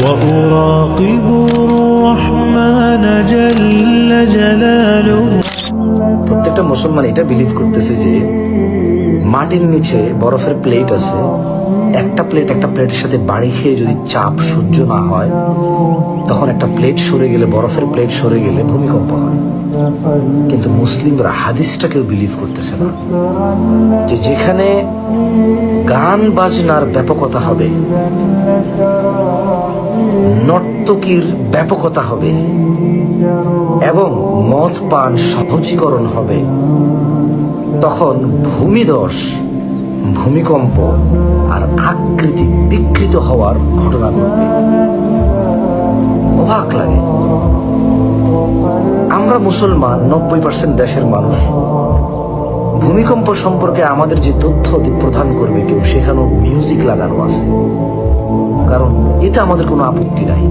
وأراقب الرحمن جل جلاله। প্রত্যেকটা মুসলমান এটা বিলিভ করতেছে যে মাটির নিচে বরফের প্লেট আছে, একটা প্লেটের সাথে বাড়ি খেয়ে যদি চাপ সহ্য না হয়, তখন একটা প্লেট সরে গেলে, বরফের প্লেট সরে গেলে ভূমিকম্প হয়। কিন্তু মুসলিমরা হাদিসটাকেও বিলিভ করতেছে না, যে যেখানে গান বাজনার ব্যাপকতা হবে, নর্তকীর ব্যাপকতা হবে এবং মদ পান সহজীকরণ হবে, তখন ভূমিধস, ভূমিকম্প আর আকৃতি বিকৃত হওয়ার ঘটনা ঘটবে। অবাক লাগে। আমরা মুসলমান 90% দেশের মানুষ, ভূমিকম্প সম্পর্কে আমাদের যে তথ্য প্রদান করবে কেউ, সেখানেও মিউজিক লাগানো আছে, কারণ এতে আমাদের কোনো আপত্তি নাই।